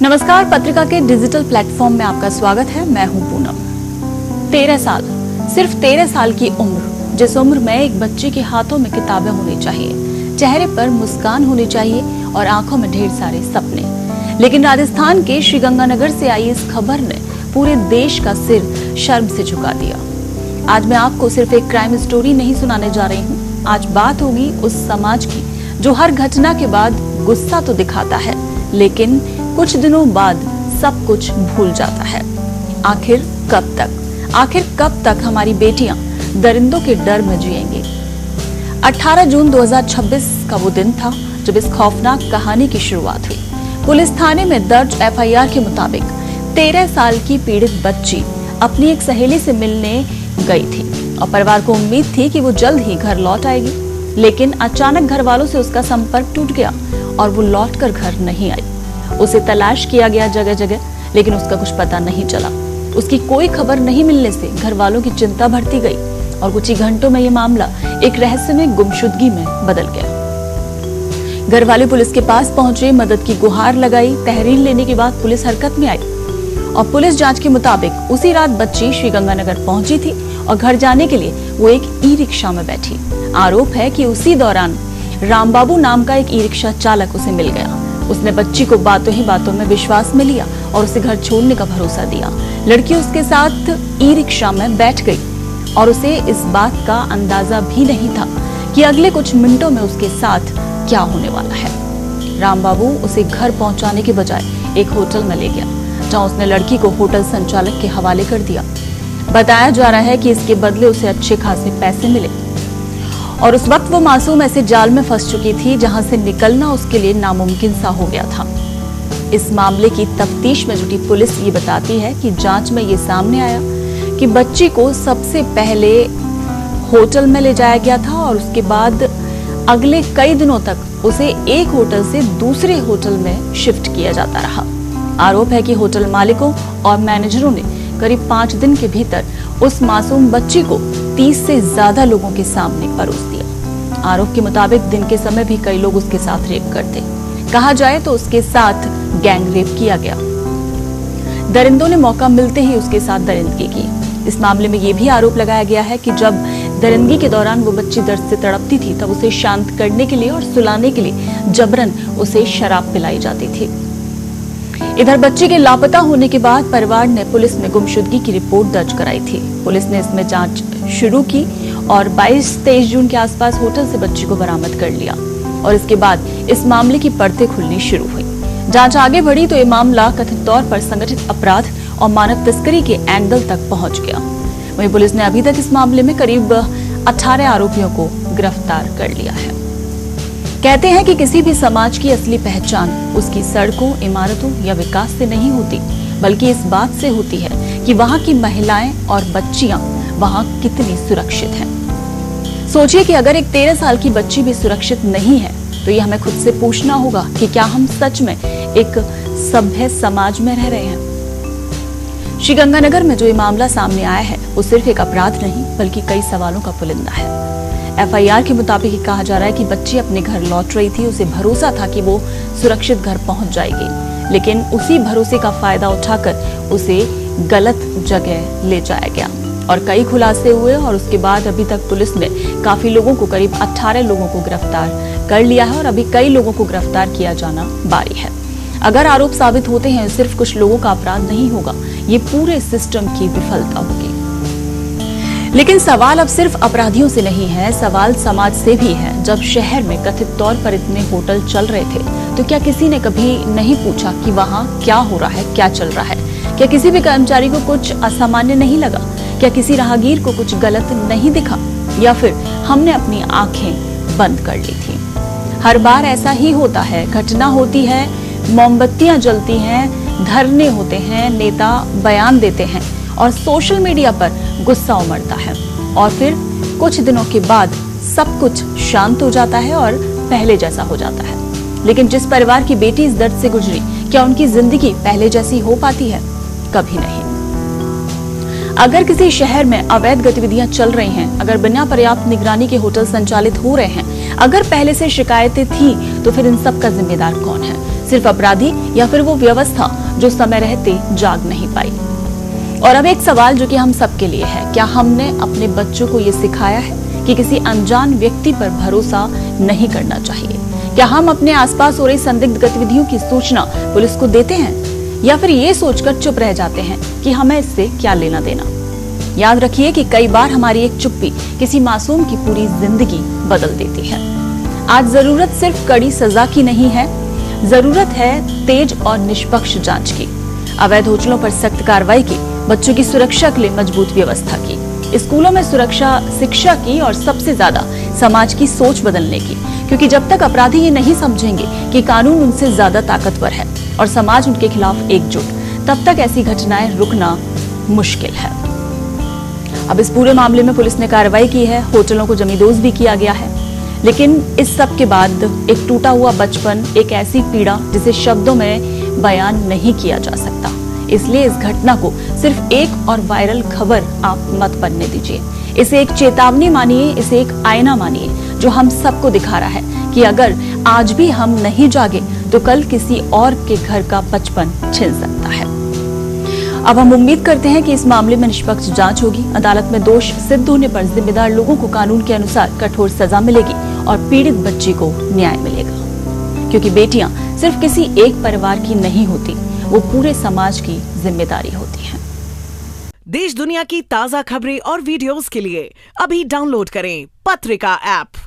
नमस्कार, पत्रिका के डिजिटल प्लेटफॉर्म में आपका स्वागत है। मैं हूं पूनम। 13 साल, सिर्फ 13 साल की उम्र, जिस उम्र में एक बच्चे के हाथों में किताबें होनी चाहिए, चेहरे पर मुस्कान होनी चाहिए और आंखों में ढेर सारे सपने। लेकिन राजस्थान के श्रीगंगानगर से आई इस खबर ने पूरे देश का सिर शर्म से झुका दिया। आज मैं आपको सिर्फ एक क्राइम स्टोरी नहीं सुनाने जा रही हूँ। आज बात होगी उस समाज की जो हर घटना के बाद गुस्सा तो दिखाता है, लेकिन कुछ दिनों बाद सब कुछ भूल जाता है। आखिर कब तक हमारी बेटियां दरिंदों के डर में जिएंगी? 18 जून 2026 का वो दिन था जब इस खौफनाक कहानी की शुरुआत हुई। पुलिस थाने में दर्ज एफआईआर के मुताबिक 13 साल की पीड़ित बच्ची अपनी एक सहेली से मिलने गई थी और परिवार को उम्मीद थी कि वो जल्द ही घर लौट आएगी, लेकिन अचानक घर वालों से उसका संपर्क टूट गया और वो लौटकर घर नहीं आई। उसे तलाश किया गया जगह जगह, लेकिन उसका कुछ पता नहीं चला। उसकी कोई खबर नहीं मिलने से घर वालों की चिंता बढ़ती गई और कुछ ही घंटों में ये मामला एक रहस्यमय गुमशुदगी में बदल गया। घर वाले पुलिस के पास पहुंचे, मदद की गुहार लगाई। तहरीर लेने के बाद पुलिस हरकत में आई और पुलिस जांच के मुताबिक उसी रात बच्ची श्रीगंगानगर पहुंची थी और घर जाने के लिए वो एक ई रिक्शा में बैठी। आरोप है कि उसी दौरान रामबाबू नाम का एक ई रिक्शा चालक उसे मिल गया। उसने बच्ची को बातों ही बातों में विश्वास में लिया और उसे घर छोड़ने का भरोसा दिया। लड़की उसके साथ ई रिक्शा में बैठ गई और उसे इस बात का अंदाजा भी नहीं था कि अगले कुछ मिनटों में उसके साथ क्या होने वाला है। रामबाबू उसे घर पहुंचाने के बजाय एक होटल में ले गया, जहां उसने लड़की को होटल संचालक के हवाले कर दिया। बताया जा रहा है कि इसके बदले उसे अच्छे खासे पैसे मिले और उस वक्त वो मासूम ऐसे जाल में फंस चुकी थी जहां से निकलना उसके लिए नामुमकिन सा हो गया था। इस मामले की तफ्तीश में जुटी पुलिस ये बताती है कि जांच में ये सामने आया कि बच्ची को सबसे पहले होटल में ले जाया गया था और उसके बाद अगले कई दिनों तक उसे एक होटल से दूसरे होटल में शिफ्ट किया जाता रहा। आरोप है कि होटल मालिकों और मैनेजरों ने करीब 5 दिन के भीतर उस मासूम बच्ची को 30 से ज्यादा लोगों के सामने परोस दिया। आरोप के मुताबिक दिन के समय भी कई लोग उसके साथ रेप करते। कहा जाए तो उसके साथ गैंग रेप किया गया। दरिंदों ने मौका मिलते ही उसके साथ दरिंदगी की। इस मामले में यह भी आरोप लगाया गया है कि जब दरिंदगी के दौरान वो बच्ची दर्द से तड़पती थी, तब उसे शांत करने के लिए और सुलाने के लिए जबरन उसे शराब पिलाई जाती थी। इधर बच्ची के लापता होने के बाद परिवार ने पुलिस में गुमशुदगी की रिपोर्ट दर्ज कराई थी। पुलिस ने इसमें जांच शुरू की और 22-23 जून के आसपास होटल से बच्ची को बरामद कर लिया और इसके बाद इस मामले की परतें खुलनी शुरू हुई। जांच आगे बढ़ी तो ये मामला कथित तौर पर संगठित अपराध और मानव तस्करी के एंगल तक पहुंच गया। वहीं पुलिस ने अभी तक इस मामले में करीब 18 आरोपियों को गिरफ्तार कर लिया है। कहते हैं कि किसी भी समाज की असली पहचान उसकी सड़कों, इमारतों या विकास से नहीं होती, बल्कि इस बात से होती है कि वहां की महिलाएं और बच्चियां वहां कितनी सुरक्षित हैं। सोचिए कि अगर एक 13 साल की बच्ची भी सुरक्षित नहीं है, तो ये हमें खुद से पूछना होगा कि क्या हम सच में एक सभ्य समाज में रह रहे हैं। श्रीगंगानगर में जो ये मामला सामने आया है, वो सिर्फ एक अपराध नहीं, बल्कि कई सवालों का पुलिंदा है। एफआईआर के मुताबिक कहा जा रहा है कि बच्ची अपने घर लौट रही थी। उसे भरोसा था कि वो सुरक्षित घर पहुंच जाएगी, लेकिन उसी भरोसे का फायदा उठाकर उसे गलत जगह ले जाया गया और कई खुलासे हुए और उसके बाद अभी तक पुलिस ने काफी लोगों को, करीब 18 लोगों को गिरफ्तार कर लिया है और अभी कई लोगों को गिरफ्तार किया जाना बाकी है। अगर आरोप साबित होते हैं, सिर्फ कुछ लोगों का अपराध नहीं होगा, ये पूरे सिस्टम की विफलता होगी। लेकिन सवाल अब सिर्फ अपराधियों से नहीं है, सवाल समाज से भी है। जब शहर में कथित तौर पर इतने होटल चल रहे थे, तो क्या किसी ने कभी नहीं पूछा कि वहां क्या हो रहा है, क्या चल रहा है? क्या किसी भी कर्मचारी को कुछ असामान्य नहीं लगा? क्या किसी राहगीर को कुछ गलत नहीं दिखा? या फिर हमने अपनी आंखें बंद कर ली थी? हर बार ऐसा ही होता है। घटना होती है, मोमबत्तियां जलती हैं, धरने होते हैं, नेता बयान देते हैं और सोशल मीडिया पर गुस्सा उमड़ता है और फिर कुछ दिनों के बाद सब कुछ शांत हो जाता है और पहले जैसा हो जाता है। लेकिन जिस परिवार की बेटी इस दर्द से गुजरी, क्या उनकी जिंदगी पहले जैसी हो पाती है? कभी नहीं। अगर किसी शहर में अवैध गतिविधियां चल रही हैं, अगर बिना पर्याप्त निगरानी के होटल संचालित हो रहे हैं, अगर पहले से शिकायतें थी, तो फिर इन सब का जिम्मेदार कौन है? सिर्फ अपराधी या फिर वो व्यवस्था जो समय रहते जाग नहीं पाई। और अब एक सवाल जो कि हम सबके लिए है, क्या हमने अपने बच्चों को ये सिखाया है कि किसी अनजान व्यक्ति पर भरोसा नहीं करना चाहिए? क्या हम अपने आसपास हो रही संदिग्ध गतिविधियों की सूचना पुलिस को देते हैं, या फिर ये सोचकर चुप रह जाते हैं कि हमें इससे क्या लेना देना? याद रखिए कि कई बार हमारी एक चुप्पी किसी मासूम की पूरी जिंदगी बदल देती है। आज जरूरत सिर्फ कड़ी सजा की नहीं है, जरूरत है तेज और निष्पक्ष जांच की, अवैध होटलों पर सख्त कार्रवाई की, बच्चों की सुरक्षा के लिए मजबूत व्यवस्था की, स्कूलों में सुरक्षा शिक्षा की और सबसे ज्यादा समाज की सोच बदलने की। क्योंकि जब तक अपराधी ये नहीं समझेंगे कि कानून उनसे ज्यादा ताकतवर है और समाज उनके खिलाफ एकजुट, तब तक ऐसी घटनाएं रुकना मुश्किल है। अब इस पूरे मामले में पुलिस ने कार्रवाई की है, होटलों को जमींदोज भी किया गया है, लेकिन इस सब के बाद एक टूटा हुआ बचपन, एक ऐसी पीड़ा जिसे शब्दों में बयान नहीं किया जा सकता। इसलिए इस घटना को सिर्फ एक और वायरल खबर आप मत बनने दीजिए। इसे एक चेतावनी मानिए, इसे एक आईना मानिए जो हम सबको दिखा रहा है कि अगर आज भी हम नहीं जागे तो कल किसी और के घर का बचपन छिन सकता है। अब हम उम्मीद करते हैं कि इस मामले में निष्पक्ष जांच होगी, अदालत में दोष सिद्ध होने पर जिम्मेदार लोगों को कानून के अनुसार कठोर सजा मिलेगी और पीड़ित बच्ची को न्याय मिलेगा। क्योंकि बेटियां सिर्फ किसी एक परिवार की नहीं होती, वो पूरे समाज की जिम्मेदारी होती हैं। देश दुनिया की ताजा खबरें और वीडियोस के लिए अभी डाउनलोड करें पत्रिका ऐप।